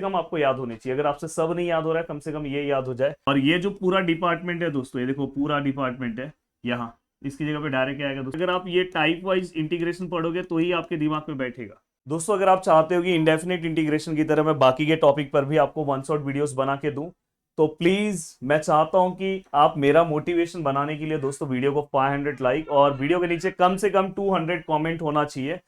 कम आपको याद होनी चाहिए। अगर आपसे सब नहीं याद हो रहा है, कम से कम ये याद हो जाए। और ये जो पूरा डिपार्टमेंट है दोस्तों, ये देखो पूरा डिपार्टमेंट है यहाँ, इसकी जगह पे डायरेक्ट आएगा दोस्तों। अगर आप ये टाइप वाइज इंटीग्रेशन पढ़ोगे तो ही आपके दिमाग में बैठेगा दोस्तों। अगर आप चाहते हो कि इंडेफिनिट इंटीग्रेशन की तरह मैं बाकी के टॉपिक पर भी आपको वन शॉट वीडियोस बना के दूं, तो प्लीज मैं चाहता हूं कि आप मेरा मोटिवेशन बनाने के लिए दोस्तों वीडियो को 500 लाइक और वीडियो के नीचे कम से कम 200 कमेंट होना चाहिए।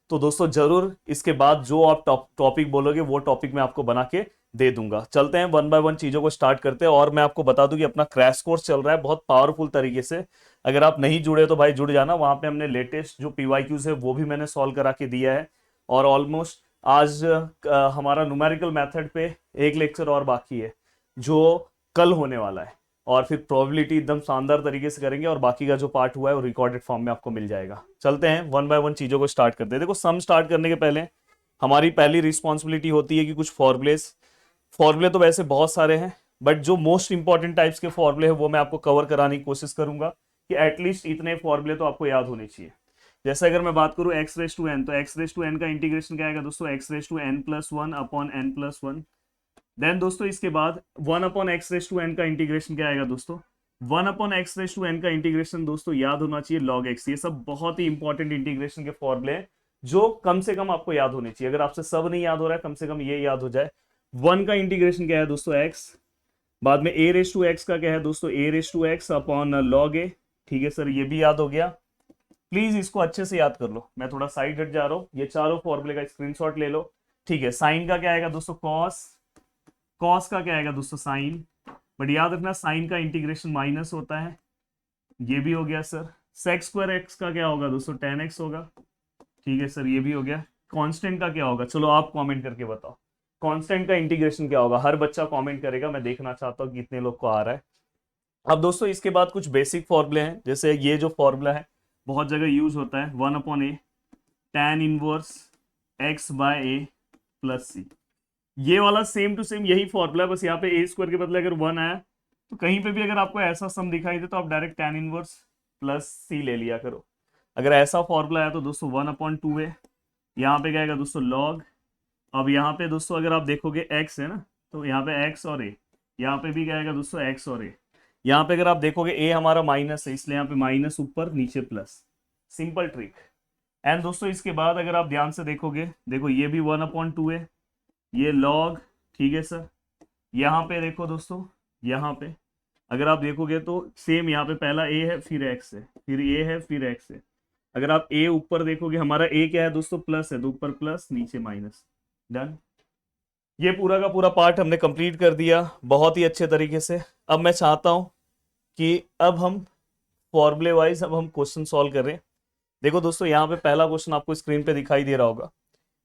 तो दोस्तों जरूर इसके बाद जो आप टॉपिक बोलोगे वो टॉपिक मैं आपको बना के दे दूंगा। चलते हैं वन बाय वन चीजों को स्टार्ट करते हैं। और मैं आपको बता दूं कि अपना क्रैश कोर्स चल रहा है बहुत पावरफुल तरीके से। अगर आप नहीं जुड़े तो भाई जुड़ जाना, वहां पे हमने लेटेस्ट जो पीवाईक्यूज है वो भी मैंने सॉल्व करा के दिया है। और ऑलमोस्ट आज हमारा न्यूमेरिकल मेथड पे एक लेक्चर और बाकी है जो कल होने वाला है, और फिर प्रोबेबिलिटी एकदम शानदार तरीके से करेंगे और बाकी का जो पार्ट हुआ है वो रिकॉर्डेड फॉर्म में आपको मिल जाएगा। चलते हैं वन बाय वन चीजों को स्टार्ट करते हैं। देखो सम स्टार्ट करने के पहले हमारी पहली रिस्पॉन्सिबिलिटी होती है कि कुछ फॉर्मूले तो वैसे बहुत सारे हैं, बट जो मोस्ट इंपॉर्टेंट टाइप्स के फॉर्मूले हैं वो मैं आपको कवर कराने की कोशिश करूंगा कि एटलीस्ट इतने फॉर्मूले तो आपको याद होने चाहिए। जैसे अगर मैं बात करूं एक्स रेस टू एन, तो एक्स रेस टू एन का इंटीग्रेशन क्या आएगा दोस्तों, X raise to N plus one upon N plus one. Then दोस्तों इसके बाद one upon X raise to N का इंटीग्रेशन क्या आएगा दोस्तों, one upon X raise to N का इंटीग्रेशन दोस्तों याद होना चाहिए लॉग एक्स। ये सब बहुत ही इंपॉर्टेंट इंटीग्रेशन के फॉर्मूले हैं जो कम से कम आपको याद होने चाहिए। अगर आपसे सब नहीं याद हो रहा है, कम से कम ये याद हो जाए। वन का इंटीग्रेशन क्या है दोस्तों एक्स, बाद में ए रेस टू एक्स का क्या है दोस्तों, a raise to x upon log a. ठीक है सर, ये भी याद हो गया। प्लीज इसको अच्छे से याद कर लो, मैं थोड़ा साइड हट जा रहा हूं। ये चारों फॉर्मूले का स्क्रीनशॉट ले लो। ठीक है, साइन का क्या आएगा दोस्तों कॉस, कॉस का क्या आएगा दोस्तों साइन, बट याद रखना साइन का इंटीग्रेशन माइनस होता है। ये भी हो गया सर। सेक स्क्वायर एक्स का क्या होगा दोस्तों, टेन एक्स होगा। ठीक है सर, ये भी हो गया। कांस्टेंट का क्या होगा, चलो आप कमेंट करके बताओ कांस्टेंट का इंटीग्रेशन क्या होगा। हर बच्चा कमेंट करेगा, मैं देखना चाहता हूँ कितने लोग को आ रहा है। अब दोस्तों इसके बाद कुछ बेसिक फॉर्मूले हैं, जैसे ये जो फॉर्मूला है बहुत जगह यूज होता है, one upon a tan inverse x bye a plus c. ये वाला सेम टू सेम यही फॉर्मूला है, बस यहाँ पे ए स्क्वायर के बदले अगर वन आया तो कहीं पे भी अगर आपको ऐसा सम दिखाई दे तो आप डायरेक्ट tan इनवर्स प्लस सी ले लिया करो। अगर ऐसा फॉर्मूला है तो दोस्तों वन अपॉन टू है, यहाँ पे क्या आएगा दोस्तों लॉग। अब यहाँ पे दोस्तों अगर आप देखोगे x है ना, तो यहाँ पे x और a, यहाँ पे भी क्या आएगा दोस्तों x और a। यहाँ पे अगर आप देखोगे a हमारा माइनस है, इसलिए यहाँ पे माइनस ऊपर नीचे प्लस, सिंपल ट्रिक। एंड दोस्तों इसके बाद अगर आप ध्यान से देखोगे, देखो ये भी वन अपॉन टू है, ये लॉग। ठीक है सर, यहाँ पे देखो दोस्तों, यहाँ पे अगर आप देखोगे तो सेम, यहाँ पे पहला a है फिर x है फिर a है फिर x है। अगर आप a ऊपर देखोगे, हमारा a क्या है दोस्तों प्लस है, तो ऊपर प्लस नीचे माइनस। डन, ये पूरा का पूरा पार्ट हमने कंप्लीट कर दिया बहुत ही अच्छे तरीके से। अब मैं चाहता हूं कि अब हम फॉर्मूले वाइज अब हम क्वेश्चन सॉल्व करें। देखो दोस्तों यहाँ पे पहला क्वेश्चन आपको स्क्रीन पे दिखाई दे रहा होगा,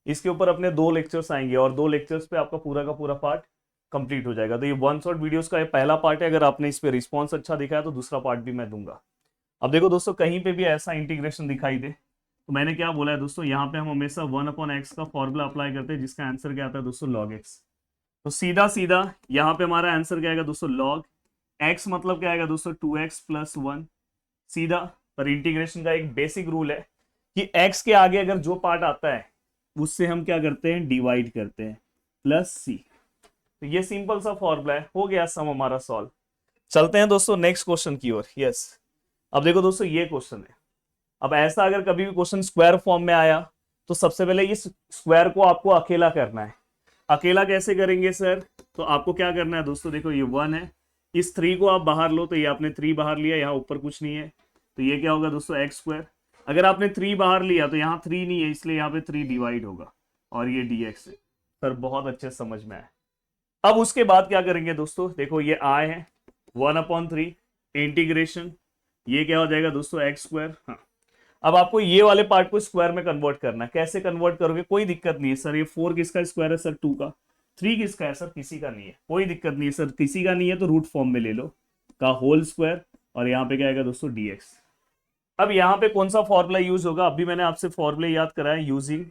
इसके ऊपर अपने दो लेक्चर्स आएंगे और दो लेक्चर्स पे आपका पूरा का पूरा पार्ट कंप्लीट हो जाएगा। तो ये वन शॉट वीडियोस का ये पहला पार्ट है, अगर आपने इस पे रिस्पॉन्स अच्छा दिखाया तो दूसरा पार्ट भी मैं दूंगा। अब देखो दोस्तों कहीं पे भी ऐसा इंटीग्रेशन दिखाई दे तो मैंने क्या बोला है दोस्तों, यहाँ पे हम हमेशा वन अपॉन एक्स का फॉर्मूला अप्लाई करते हैं जिसका आंसर क्या आता है दोस्तों लॉग एक्स। तो सीधा सीधा यहाँ पे हमारा आंसर क्या आएगा दोस्तों लॉग एक्स, मतलब क्या आएगा दोस्तों टू एक्स प्लस वन। सीधा, पर इंटीग्रेशन का एक बेसिक रूल है कि एक्स के आगे अगर जो पार्ट आता है उससे हम क्या करते हैं डिवाइड करते हैं, प्लस सी। तो ये सिंपल सा फॉर्मूला है, हो गया सम हमारा सॉल्व। चलते हैं दोस्तों नेक्स्ट क्वेश्चन की ओर। यस, अब देखो दोस्तों ये क्वेश्चन है। अब ऐसा अगर कभी भी क्वेश्चन स्क्वायर फॉर्म में आया तो सबसे पहले ये स्क्वायर को आपको अकेला करना है। अकेला कैसे करेंगे सर, तो आपको क्या करना है दोस्तों, देखो ये वन है, इस थ्री को आप बाहर लो, तो ये आपने थ्री बाहर लिया, यहाँ ऊपर कुछ नहीं है, तो ये क्या होगा दोस्तों एक्स स्क्वायर। अगर आपने थ्री बाहर लिया तो यहाँ थ्री नहीं है, इसलिए यहाँ पे थ्री डिवाइड होगा और ये dx है। सर बहुत अच्छे समझ में आया। अब उसके बाद क्या करेंगे दोस्तों, देखो ये आए हैं वन अपॉन थ्री इंटीग्रेशन, ये क्या हो जाएगा दोस्तों एक्स स्क्वायर। हाँ, अब आपको ये वाले पार्ट को स्क्वायर में कन्वर्ट करना है। कैसे कन्वर्ट करोगे, कोई दिक्कत नहीं है सर। ये फोर किसका स्क्वायर है सर, टू का। थ्री किसका है सर, किसी का नहीं है, कोई दिक्कत नहीं है सर, किसी का नहीं है तो रूट फॉर्म में ले लो का होल स्क्वायर, और यहाँ पे क्या आएगा दोस्तों dx। अब यहाँ पे कौन सा फॉर्मूला यूज होगा, अभी मैंने आपसे फॉर्मूले याद कराया, using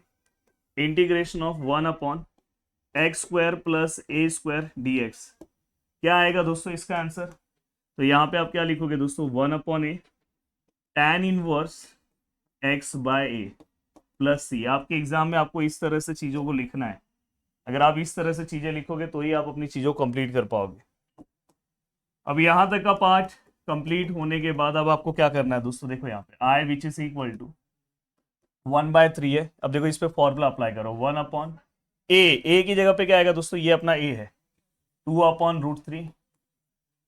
integration of one upon x square plus a square dx। क्या आएगा दोस्तों इसका आंसर, तो यहाँ पे आप क्या लिखोगे दोस्तों, one upon a tan inverse x bye a plus सी। आपके एग्जाम में आपको इस तरह से चीजों को लिखना है। अगर आप इस तरह से चीजें लिखोगे तो ही आप अपनी चीजों को कंप्लीट कर पाओगे। अब यहां तक का पार्ट कंप्लीट होने के बाद अब आपको क्या करना है दोस्तों, देखो यहाँ पे आई विच इज इक्वल टू 1/3 है। अब देखो इस पे फॉर्मूला अप्लाई करो, 1 ए की जगह पे क्या आएगा दोस्तों, ये अपना ए है, 2/√3।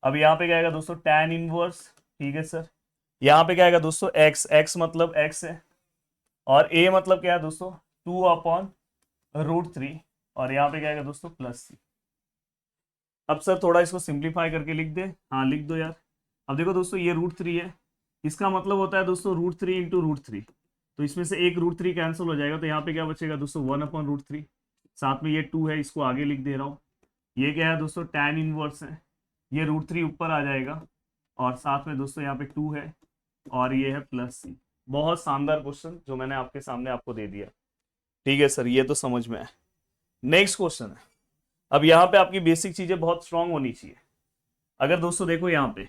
अब यहाँ पे क्या आएगा दोस्तों, tan इनवर्स, ठीक है सर। यहाँ पे क्या आएगा दोस्तों, x मतलब x है, और a मतलब क्या है दोस्तों, 2/√3, और यहाँ पे क्या आएगा दोस्तों +c। अब सर थोड़ा इसको सिंप्लीफाई करके लिख दे, हाँ लिख दो यार। अब देखो दोस्तों ये √3 है, इसका मतलब होता है दोस्तों √3 इंटू √3, तो इसमें से एक √3 कैंसिल हो जाएगा, तो यहाँ पे क्या बचेगा दोस्तों 1/√3, साथ में ये 2 है, इसको आगे लिख दे रहा हूँ। ये क्या है दोस्तों, tan इनवर्स है, ये √3 ऊपर आ जाएगा, और साथ में दोस्तों यहाँ पे 2 है, और ये है +c। बहुत शानदार क्वेश्चन जो मैंने आपके सामने आपको दे दिया, ठीक है सर, ये तो समझ में आया। नेक्स्ट क्वेश्चन है, अब यहाँ पे आपकी बेसिक चीजें बहुत स्ट्रांग होनी चाहिए। अगर दोस्तों देखो यहाँ पे,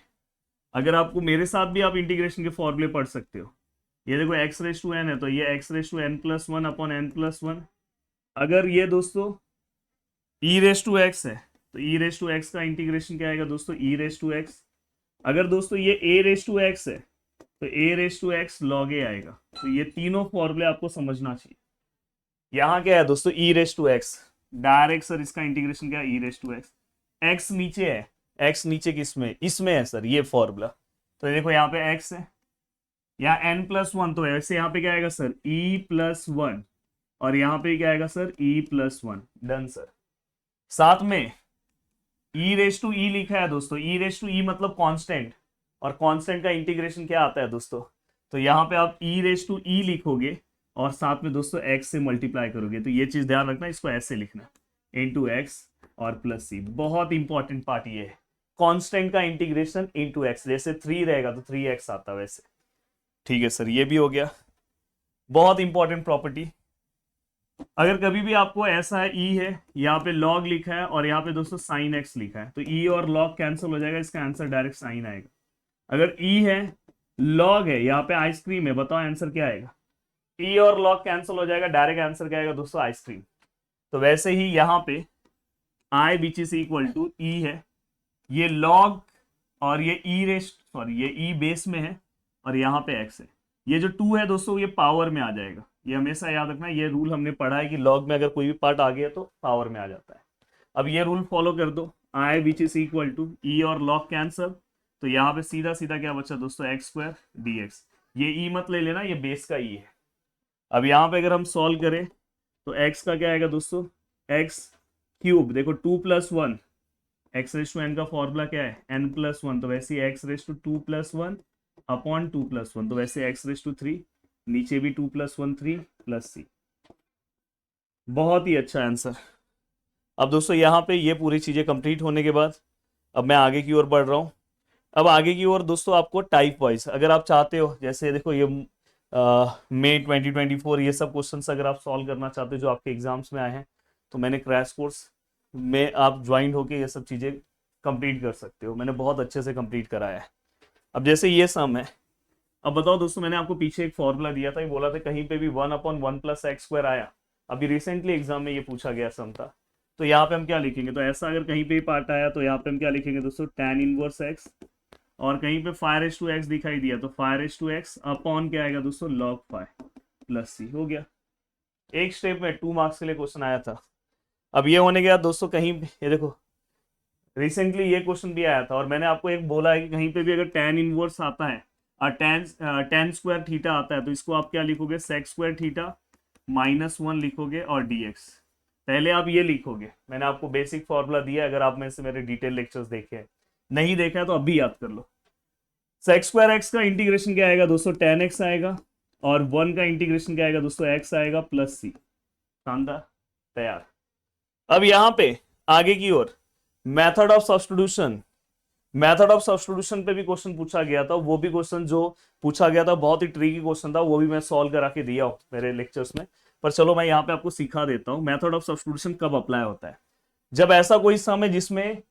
अगर आपको मेरे साथ भी आप इंटीग्रेशन के फॉर्मूले पढ़ सकते हो, ये देखो x⁻n है, तो ये x⁻n+1/n+1। अगर ये दोस्तों e⁻x है, तो e⁻x का इंटीग्रेशन क्या आएगा दोस्तों, e⁻x। अगर दोस्तों ये a⁻x है, तो a⁻x log a आएगा। तो ये तीनों फॉर्मूले आपको समझना चाहिए। यहाँ क्या है दोस्तों, e⁻x, डायरेक्ट सर इसका इंटीग्रेशन क्या है, e⁻x। x नीचे है, x नीचे किसमें, इसमें है सर, ये फॉर्मूला। तो देखो यहाँ पे x है, यहाँ n+1, तो ऐसे यहाँ पे क्या आएगा सर, e+1, और यहाँ पे क्या आएगा सर, e+1। Done sir. साथ में e लिखा है दोस्तों, e मतलब कांस्टेंट, और कांस्टेंट का इंटीग्रेशन क्या आता है दोस्तों, तो यहाँ पे आप e लिखोगे, और साथ में दोस्तों x से मल्टीप्लाई करोगे, तो ये चीज ध्यान रखना, इसको ऐसे लिखना, इंटू x और +c। बहुत इंपॉर्टेंट पार्ट ये है, कांस्टेंट का इंटीग्रेशन इंटू x, जैसे 3 रहेगा तो 3x आता वैसे, ठीक है सर, ये भी हो गया। बहुत इंपॉर्टेंट प्रॉपर्टी, अगर कभी भी आपको ऐसा है e है, यहाँ पे log लिखा है, और यहाँ पे दोस्तों sin x लिखा है, तो e और log कैंसिल हो जाएगा, इसका आंसर डायरेक्ट sin आएगा। अगर e है, log है, यहाँ पे आइसक्रीम है, बताओ आंसर क्या आएगा, e और log कैंसिल हो जाएगा, डायरेक्ट आंसर क्या आएगा दोस्तों, आइसक्रीम। तो वैसे ही यहाँ पे i which is equal to e है, ये log और ये ये e बेस में है, और यहाँ पे x है, ये जो 2 है दोस्तों ये पावर में आ जाएगा। ये हमेशा याद रखना, ये रूल हमने पढ़ा है कि log में अगर कोई भी पार्ट आ गया तो पावर में आ जाता है। अब ये रूल फॉलो कर दो, i which is equal to e और log कैंसल, तो यहाँ पे सीधा सीधा क्या बचा दोस्तों, x² dx। ये e मत ले लेना, ये बेस का e है। अब यहाँ पे अगर हम सॉल्व करें तो x का क्या आएगा दोस्तों, x³, देखो 2 + 1, x⁻n का फॉर्मूला क्या है, n+1, तो वैसे x⁻2 + 1 अपॉन 2 + 1, तो वैसे x⁻3, नीचे भी 2 + 1 3 +c। बहुत ही अच्छा आंसर। अब दोस्तों यहाँ पे ये पूरी चीजें कंप्लीट होने के बाद अब मैं आगे की ओर बढ़ रहा हूँ। अब आगे की ओर दोस्तों आपको टाइप वाइज अगर आप चाहते हो, जैसे देखो ये मई 2024 ये सब क्वेश्चंस अगर आप सॉल्व करना चाहते हो जो आपके एग्जाम्स में आए हैं, तो मैंने क्रैश कोर्स में आप ज्वाइन होके ये सब चीज़ें कंप्लीट कर सकते हो, मैंने बहुत अच्छे से कंप्लीट कराया है। अब जैसे ये सम है, अब बताओ दोस्तों, मैंने आपको पीछे एक फॉर्मूला दिया था, ये बोला था कहीं पे भी 1/1 + x² आया, अभी रिसेंटली एग्जाम में ये पूछा गया सम था, तो यहाँ पे हम क्या लिखेंगे, तो ऐसा अगर कहीं पे भी पार्ट आया तो यहाँ पे हम क्या लिखेंगे दोस्तों, tan इनवर्स x, और कहीं पे 5⁻x दिखाई दिया तो 5⁻x अपॉन क्या आएगा दोस्तों, log 5 +c। हो गया, एक स्टेप में 2 मार्क्स के लिए क्वेश्चन आया था। अब ये होने के बाद दोस्तों कहीं ये देखो रिसेंटली ये क्वेश्चन भी आया था, और मैंने आपको एक बोला है कि कहीं पे भी अगर tan इनवर्स आता है और tan² थीटा आता है, तो इसको आप क्या लिखोगे, sec² थीटा -1 लिखोगे और dx। पहले आप ये लिखोगे, मैंने आपको बेसिक फॉर्मूला दिया, अगर आप में से मेरे डिटेल लेक्चर्स देखे हैं, नहीं देखा है तो अभी याद कर लो। sec² x का इंटीग्रेशन क्या आएगा दोस्तों, tan x आएगा, और 1 का इंटीग्रेशन क्या आएगा दोस्तों, x आएगा +c। शानदार, तैयार। अब यहाँ पे आगे की ओर मेथड ऑफ सब्स्टिट्यूशन पे भी क्वेश्चन पूछा गया था, वो भी क्वेश्चन जो पूछा गया था बहुत ही ट्रिकी क्वेश्चन था, वो भी मैं सॉल्व करा के दिया हूँ मेरे लेक्चर्स में, पर चलो मैं यहाँ पे आपको सिखा देता हूँ मेथड ऑफ सब्स्टिट्यूशन कब अप्लाई होता है। जब ऐसा कोई सम है जिसमें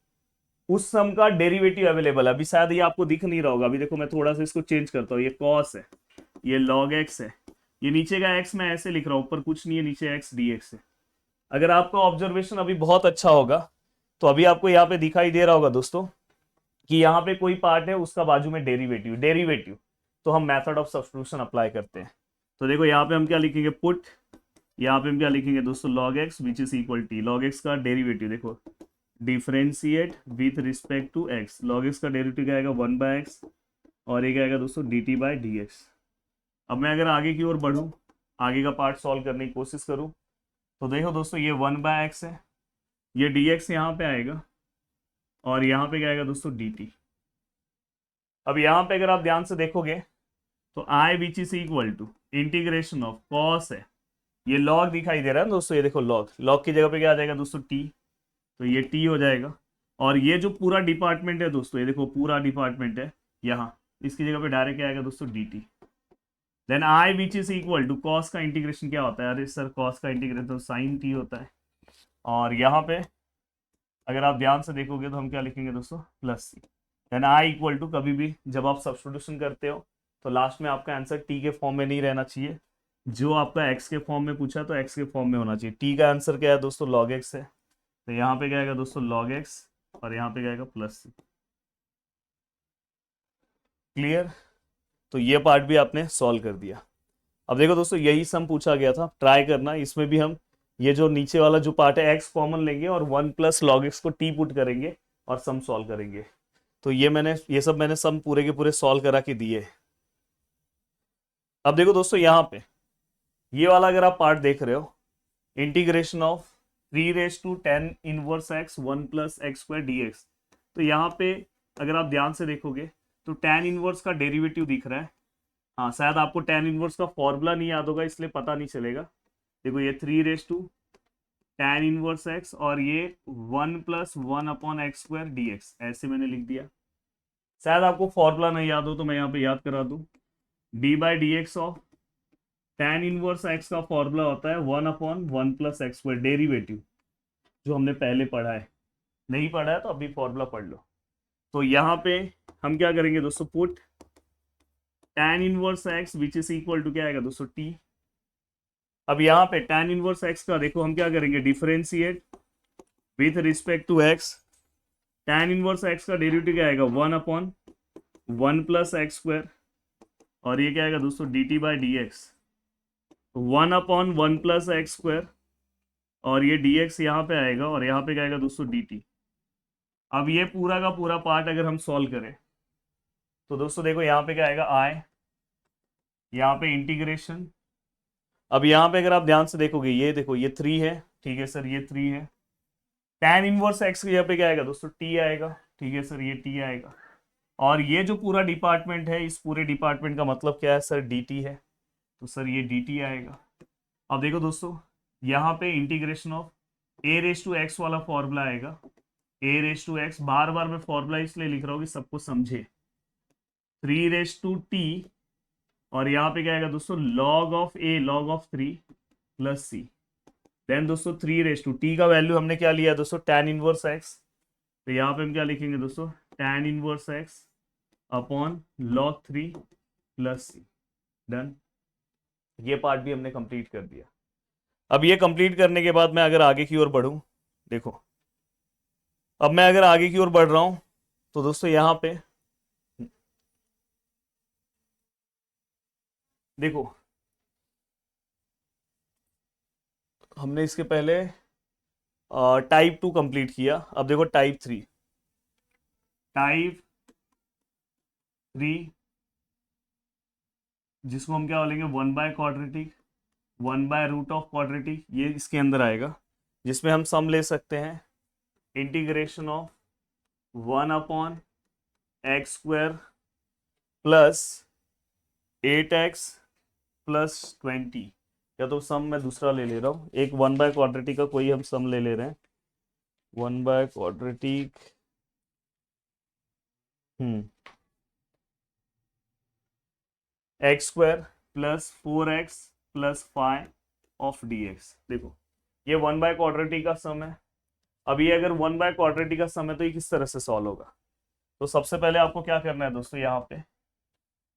उस सम का डेरिवेटिव अवेलेबल है, अभी शायद ये आपको दिख नहीं रहा होगा, अभी देखो मैं थोड़ा सा इसको चेंज करता हूँ, ये cos है, ये log x है, ये नीचे का x मैं ऐसे लिख रहा हूँ, ऊपर कुछ नहीं है, नीचे x dx है। अगर आपका ऑब्जर्वेशन अभी बहुत अच्छा होगा तो अभी आपको यहाँ पे दिखाई दे रहा होगा दोस्तों कि यहाँ पे कोई पार्ट है, उसका बाजू में डेरिवेटिव डेरिवेटिव, तो हम मेथड ऑफ सब्स्टिट्यूशन अप्लाई करते हैं। तो देखो यहाँ पे हम क्या लिखेंगे, पुट, यहाँ पे हम क्या लिखेंगे दोस्तों, log x which is equal T, log x का डेरिवेटिव देखो, differentiate with respect to x, log x का डेरिवेटिव क्या आएगा 1/x, और ये क्या आएगा दोस्तों dt/dx। अब मैं अगर आगे की ओर बढ़ूं, आगे का पार्ट सॉल्व करने की कोशिश करूं, तो देखो दोस्तों ये 1/x है, ये dx यहाँ पे आएगा, और यहाँ पे क्या आएगा दोस्तों dt। अब यहाँ पे अगर आप ध्यान से देखोगे तो i which is equal to integration of cos है, ये log दिखाई दे रहा है ना दोस्तों, ये देखो log की जगह पे क्या आ जाएगा दोस्तों t, तो ये t हो जाएगा। और ये जो पूरा डिपार्टमेंट है दोस्तों, ये देखो पूरा डिपार्टमेंट है यहाँ, इसकी जगह पे डायरेक्ट क्या आएगा दोस्तों dt। Then i which is equal to cos का इंटीग्रेशन क्या होता है, अरे सर कॉस का इंटीग्रेशन तो साइन t होता है, और यहाँ पे अगर आप ध्यान से देखोगे तो हम क्या लिखेंगे दोस्तों plus C. Then i equal to, कभी भी जब आप सब्स्टिट्यूशन करते हो तो लास्ट में आपका आंसर t के फॉर्म में नहीं रहना चाहिए, जो आपका x के फॉर्म में पूछा तो x के फॉर्म में होना चाहिए। t का आंसर क्या है दोस्तों log x है, तो यहाँ पे क्या आएगा दोस्तों log x, और यहाँ पे क्या आएगा प्लस सी। क्लियर? तो ये पार्ट भी आपने सॉल्व कर दिया। अब देखो दोस्तों यही सम पूछा गया था, ट्राई करना, इसमें भी हम ये जो नीचे वाला जो पार्ट है x कॉमन लेंगे और 1 प्लस log x को t पुट करेंगे और सम सॉल्व करेंगे। तो ये सब मैंने सम पूरे के पूरे सॉल्व करा के दिए। अब देखो दोस्तों यहाँ पे ये वाला अगर आप पार्ट देख रहे हो, integration of 3/10 1 plus x square dx, तो यहाँ पे अगर आप ध्यान से देखोगे तो tan इनवर्स का डेरिवेटिव दिख रहा है। हाँ शायद आपको tan इनवर्स का फॉर्मूला नहीं याद होगा इसलिए पता नहीं चलेगा। देखो ये 3/tan इनवर्स x, और ये 1 प्लस 1/x² dx, ऐसे मैंने लिख दिया। शायद आपको फॉर्मूला नहीं याद हो तो मैं यहाँ पे याद करा दूं, d/dx of tan inverse x का फॉर्मूला होता है 1/1 प्लस x², डेरिवेटिव जो हमने पहले पढ़ा है। नहीं पढ़ा है तो अभी फॉर्मूला पढ़ लो। तो यहाँ पे हम क्या करेंगे दोस्तों, put tan inverse x which is equal to क्या आएगा दोस्तों t। अब यहाँ पे tan इनवर्स x का देखो हम क्या करेंगे, differentiate with respect to x, tan inverse x का डेरिवेटिव क्या आएगा 1/1 प्लस x², और ये क्या आएगा दोस्तों dt/dx, 1/1 प्लस x², और ये dx यहाँ पे आएगा, और यहाँ पे क्या आएगा दोस्तों dt। अब ये पूरा का पूरा पार्ट अगर हम सॉल्व करें तो दोस्तों देखो यहाँ पे क्या आएगा i, यहाँ पे इंटीग्रेशन। अब यहाँ पे अगर आप ध्यान से देखोगे ये देखो ये 3 है, ठीक है सर ये 3 है, tan इनवर्स x की यहाँ पे क्या आएगा दोस्तों t आएगा, ठीक है सर ये t आएगा, और ये जो पूरा डिपार्टमेंट है, इस पूरे डिपार्टमेंट का मतलब क्या है सर dt है, तो सर ये dt आएगा। अब देखो दोस्तों यहाँ पे इंटीग्रेशन ऑफ a⁴x वाला फॉर्मूला आएगा, a⁴x, बार बार मैं फॉर्मूला इसलिए लिख रहा हूँ कि सबको समझे, 3t, और यहाँ पे क्या आएगा दोस्तों log of a, log of 3 plus c। Then दोस्तों 3t का वैल्यू हमने क्या लिया दोस्तों tan इनवर्स x, तो यहाँ पे हम क्या लिखेंगे दोस्तों tan inverse x upon log 3 plus c। Done, ये पार्ट भी हमने कंप्लीट कर दिया। अब ये कंप्लीट करने के बाद मैं अगर आगे की ओर बढ़ूं, देखो अब मैं अगर आगे की ओर बढ़ रहा हूं तो दोस्तों यहाँ पे देखो हमने इसके पहले टाइप 2 कंप्लीट किया, अब देखो टाइप 3, जिसको हम क्या बोलेंगे 1/क्वाड्रेटिक, 1/√ऑफ क्वाड्रेटिक, ये इसके अंदर आएगा, जिसमें हम सम ले सकते हैं integration of 1/x² plus 8x plus 20, या तो सम मैं दूसरा ले रहा हूँ, एक 1/क्वाड्रेटिक का कोई हम सम ले रहे हैं, 1/क्वाड्रेटिक x² plus 4x plus 5 of dx। देखो ये 1/क्वाड्रेटिक का सम है। अब ये अगर 1/क्वाड्रेटिक का सम है तो ये किस तरह से सॉल्व होगा, तो सबसे पहले आपको क्या करना है दोस्तों, यहाँ पे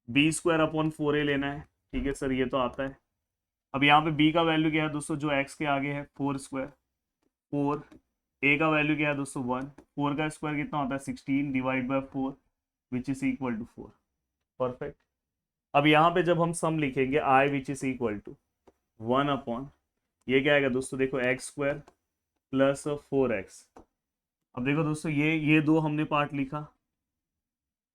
b²/4a लेना है, ठीक है सर ये तो आता है। अब यहाँ पे b का वैल्यू क्या है दोस्तों, जो x के आगे है 4², 4, ए का वैल्यू क्या है दोस्तों 1, 4 का स्क्वायर कितना होता है 16 divide by 4 which is equal to 4। Perfect. अब यहाँ पे जब हम सम लिखेंगे I which is equal to 1 upon ये क्या आएगा दोस्तों, देखो एक्स स्क्वायर प्लस 4x। अब देखो दोस्तों ये दो हमने पार्ट लिखा,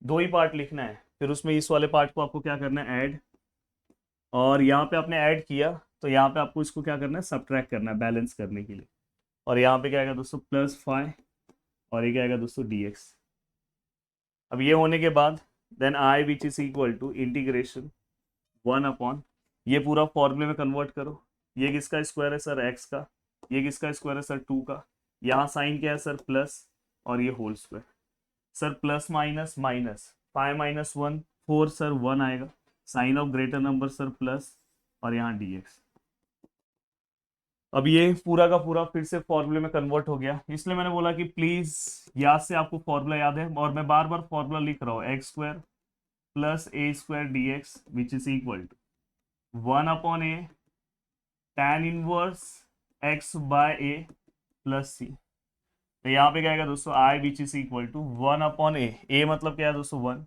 दो ही पार्ट लिखना है, फिर उसमें इस वाले पार्ट को आपको क्या करना है ऐड, और यहाँ पे आपने ऐड किया तो यहाँ पे आपको इसको क्या करना है सब्ट्रैक्ट करना है बैलेंस करने के लिए। और यहाँ पे क्या आएगा दोस्तों +5 और ये क्या आएगा दोस्तों dx। अब ये होने के बाद then I which is equal to integration 1 upon ये पूरा फॉर्मूले में कन्वर्ट करो। ये किसका स्क्वायर है सर x का, ये किसका स्क्वायर है सर 2 का, यहाँ साइन क्या है सर प्लस और ये whole square. Sir plus minus minus 5 - 1 4 sir 1 आएगा, sine of greater number sir plus और यहाँ dx। अब ये पूरा का पूरा फिर से फॉर्मूले में कन्वर्ट हो गया, इसलिए मैंने बोला कि प्लीज याद से आपको फॉर्मूला याद है, और मैं बार बार फॉर्मूला लिख रहा हूँ x square plus a square dx which is equal to 1 upon a tan inverse x by a plus c. तो यहाँ पे क्या आएगा दोस्तों I which is equal to 1 upon a मतलब क्या है दोस्तों 1,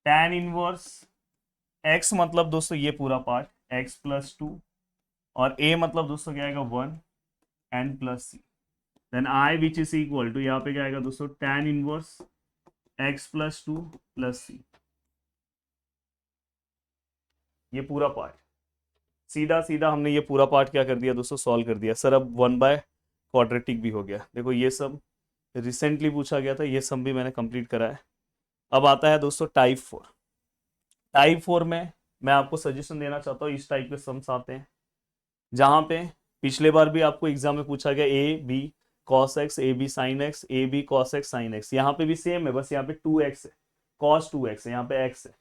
tan इनवर्स x मतलब दोस्तों ये पूरा पार्ट x प्लस 2 और a मतलब दोस्तों क्या आएगा 1 and plus C. Then I which is equal to यहाँ पे क्या आएगा दोस्तों tan inverse x plus 2 plus c, ये पूरा पार्ट सीधा सीधा हमने ये पूरा पार्ट क्या कर दिया दोस्तों सॉल्व कर दिया। सर अब 1/क्वाड्रेटिक भी हो गया, देखो ये सब रिसेंटली पूछा गया था, ये सब भी मैंने कंप्लीट करा है। अब आता है दोस्तों टाइप 4। टाइप 4 में मैं आपको सजेशन देना चाहता हूँ, इस टाइप के सम्स आते हैं जहाँ पे पिछले बार भी आपको एग्जाम में पूछा गया A B cos X A B sine X A B cos X sine X, यहाँ पे भी सेम है, बस यहाँ पे 2x है, कॉस 2x है, यहाँ पे x है।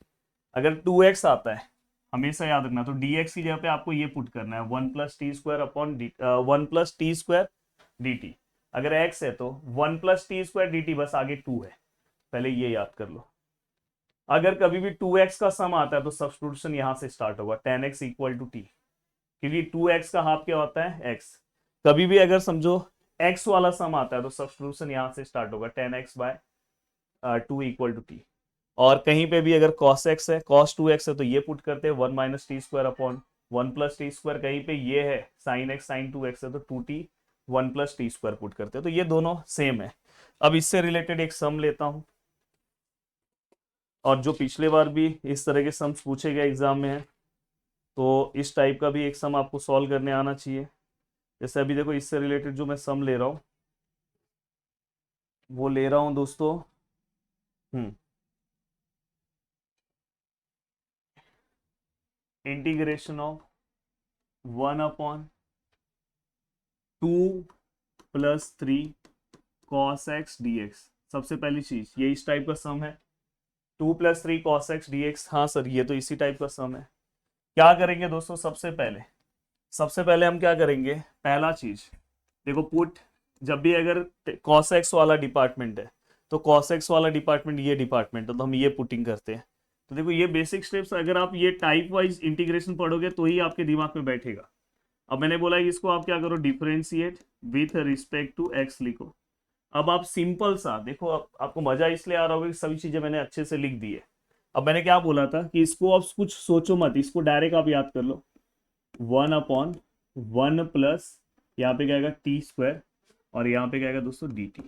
अगर 2x आता है हमेशा याद रखना, तो dx की जगह पे आपको ये पुट करना है 1 + t² अपॉन 1 + t² dt। अगर x है तो 1 + t² dt, बस आगे 2 है, पहले ये याद कर लो। अगर कभी भी 2x का सम आता है तो सब्स्टिट्यूशन यहाँ से स्टार्ट होगा tan x equal to t, क्योंकि 2x का हाफ क्या होता है x। कभी भी अगर समझो x वाला सम आता है तो सब्स्टिट्यूशन यहाँ से स्टार्ट होगा tan x by 2 equal to t। और कहीं पे भी अगर cos x है cos 2x है तो ये पुट करते हैं 1 - t² अपॉन 1 + t², कहीं पे ये है sin x sin 2x है तो 2t 1 + t² पुट करते हैं, तो ये दोनों सेम है। अब इससे रिलेटेड एक सम लेता हूं, और जो पिछले बार भी इस तरह के सम्स पूछे गए एग्जाम में है, तो इस टाइप का भी एक सम आपको सॉल्व करने आना चाहिए। जैसे अभी देखो इससे रिलेटेड जो मैं सम ले रहा हूँ वो ले रहा हूँ दोस्तों integration of 1 upon 2 + 3 cos x dx। सबसे पहली चीज ये इस टाइप का सम है 2 + 3 cos x dx। हाँ सर ये तो इसी टाइप का सम है। क्या करेंगे दोस्तों, सबसे पहले हम क्या करेंगे, पहला चीज देखो पुट, जब भी अगर cos x वाला डिपार्टमेंट है तो cos x वाला डिपार्टमेंट ये डिपार्टमेंट है तो हम ये पुटिंग करते हैं। तो देखो ये बेसिक स्टेप्स अगर आप ये टाइप वाइज इंटीग्रेशन पढ़ोगे तो ही आपके दिमाग में बैठेगा। अब मैंने बोला कि इसको आप क्या करो differentiate with respect to x लिखो। अब आप सिंपल सा देखो, आपको मजा इसलिए आ रहा होगा कि सभी चीजें मैंने अच्छे से लिख दी है। अब मैंने क्या बोला था कि इसको आप कुछ सोचो मत, इसको डायरेक्ट आप याद कर लो 1 अपॉन 1 प्लस यहाँ पे क्या आएगा t² और यहाँ पे क्या आएगा दोस्तों dt।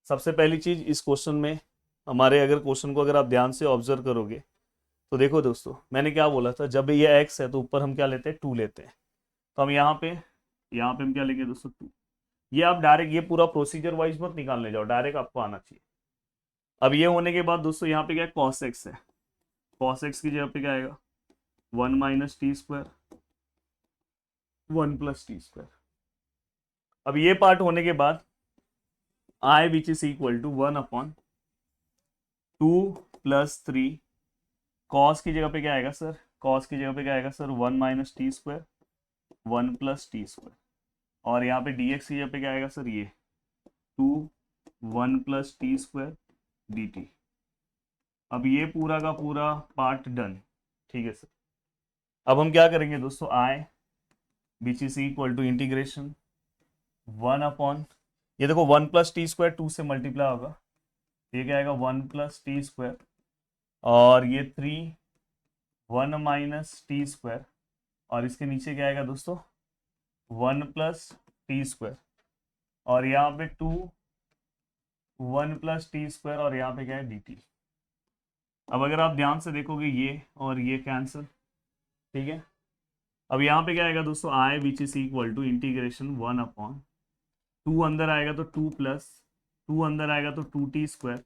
सबसे पहली चीज इस क्वेश्चन में हमारे, अगर क्वेश्चन को अगर आप ध्यान से ऑब्जर्व करोगे तो देखो दोस्तों मैंने क्या बोला था, जब ये x है तो ऊपर हम क्या लेते हैं 2 लेते हैं, तो हम यहाँ पे हम क्या लेंगे दोस्तों 2। ये आप डायरेक्ट ये पूरा प्रोसीजर वाइज मत निकालने जाओ, डायरेक्ट आपको आना चाहिए। अब ये होने के बाद दोस्तों यहाँ पे क्या cos x है, cos x की जगह पे क्या आएगा 1 - t² 1 + t²। अब ये पार्ट होने के बाद I which is equal to 1 upon 2 + 3 cos की जगह पे क्या आएगा सर, cos की जगह पे क्या आएगा सर 1 - t² 1 + t²। और यहाँ पे dx की जगह पे क्या आएगा सर ये 2 1 + t² dt। अब ये पूरा का पूरा पार्ट डन, ठीक है सर। अब हम क्या करेंगे दोस्तों, I which is equal to integration one upon, ये देखो 1+t² 2 से मल्टीप्लाई होगा, ये क्या आएगा 1+t², और ये 3 1 - t², और इसके नीचे क्या आएगा दोस्तों 1+t², और यहाँ पे 2 1+t² और यहाँ पे क्या है dt। अब अगर आप ध्यान से देखोगे ये और ये कैंसिल, ठीक है। अब यहाँ पे क्या आएगा दोस्तों I which is equal to integration 1/2 अंदर आएगा तो 2 प्लस 2 अंदर आएगा तो 2t²,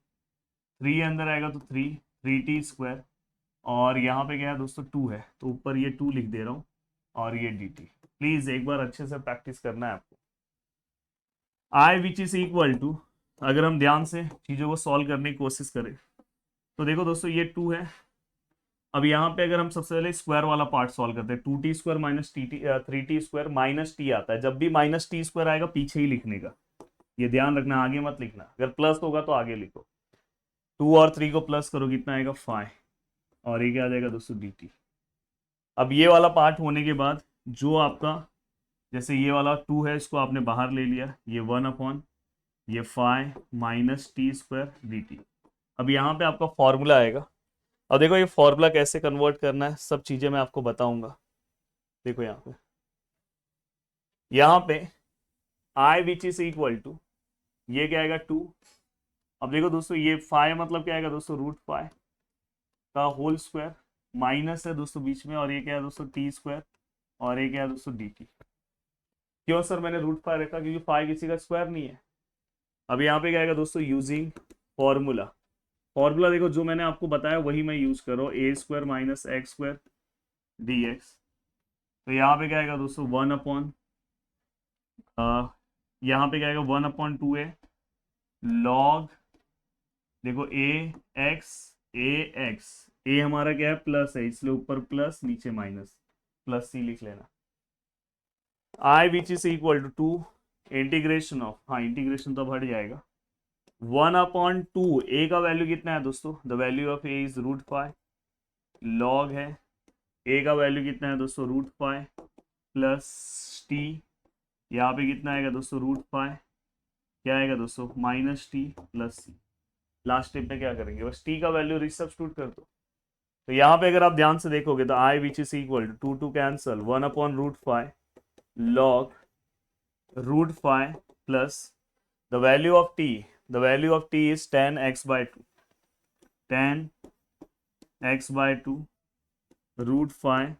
3 अंदर आएगा तो 3t², और यहाँ पे क्या है दोस्तों 2 है तो ऊपर ये 2 लिख दे रहा हूँ, और ये dt। प्लीज एक बार अच्छे से प्रैक्टिस करना है आपको। I which is equal to, अगर हम ध्यान से चीज़ों को सॉल्व करने की कोशिश करें तो देखो दोस्तों ये 2 है। अब यहाँ पे अगर हम सबसे पहले स्क्वायर वाला पार्ट सॉल्व करते हैं, 2t² minus 3t² minus T आता है, जब भी -t² आएगा पीछे ही लिखने का, ये ध्यान रखना, आगे मत लिखना, अगर प्लस होगा तो आगे लिखो। 2 और 3 को प्लस करो कितना आएगा 5, और ये क्या आ जाएगा दोस्तों dt। अब ये वाला पार्ट होने के बाद जो आपका, जैसे ये वाला 2 है इसको आपने बाहर ले लिया, ये 1 अपॉन ये 5 माइनस t² dt। अब यहाँ पे आपका फॉर्मूला आएगा। अब देखो ये फॉर्मूला कैसे कन्वर्ट करना है, सब चीजें मैं आपको बताऊंगा। देखो यहाँ पे I which is equal to, ये क्या आएगा 2। अब देखो दोस्तों ये 5 मतलब क्या आएगा दोस्तों √5 का होल स्क्वायर, माइनस है दोस्तों बीच में, और ये क्या है दोस्तों t², और ये क्या है दोस्तों dt। क्यों सर मैंने √5 रखा, क्योंकि 5 किसी का स्क्वायर नहीं है। अब यहाँ पे क्या आएगा दोस्तों यूजिंग फॉर्मूला, फॉर्मूला देखो जो मैंने आपको बताया वही मैं यूज कर रहा हूँ, a² माइनस x² dx। तो यहाँ पे क्या आएगा दोस्तों 1 अपॉन, यहाँ पे क्या आएगा 1/2a लॉग, देखो a हमारा क्या है प्लस है, इसलिए ऊपर प्लस नीचे माइनस, प्लस c लिख लेना। I which is equal to 2 integration of, हाँ इंटीग्रेशन तो अब हट जाएगा, 1/2, a का वैल्यू कितना है दोस्तों, the value of a is √5, log है a का वैल्यू कितना है दोस्तों √5 प्लस t, यहाँ पे कितना आएगा दोस्तों √5, क्या आएगा दोस्तों -t plus c। Last step में क्या करेंगे, बस t का वैल्यू रिसब्स्टिट्यूट कर दो। तो यहाँ पे अगर आप ध्यान से देखोगे तो I which is equal to 2 cancel 1/√5 log √5 plus the value of t, the value of t is 10x/2, 10x/2 √5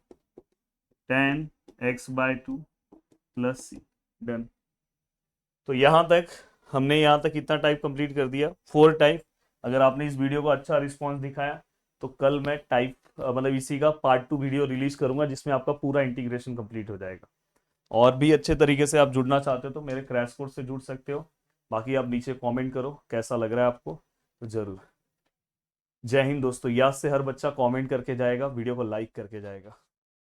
10x/2 plus c, done. तो यहाँ तक हमने यहाँ तक कितना टाइप कंप्लीट कर दिया, 4 टाइप। अगर आपने इस वीडियो को अच्छा रिस्पांस दिखाया तो कल मैं टाइप मतलब इसी का पार्ट 2 वीडियो रिलीज करूंगा जिसमें आपका पूरा इंटीग्रेशन कंप्लीट हो जाएगा। और भी अच्छे तरीके से आप जुड़ना चाहते हो तो मेरे क्रैश कोर्स से जुड़ सकते हो। बाकी आप नीचे कमेंट करो कैसा लग रहा है आपको, तो जरूर। जय हिंद दोस्तों, याद से हर बच्चा कमेंट करके जाएगा, वीडियो को लाइक करके जाएगा।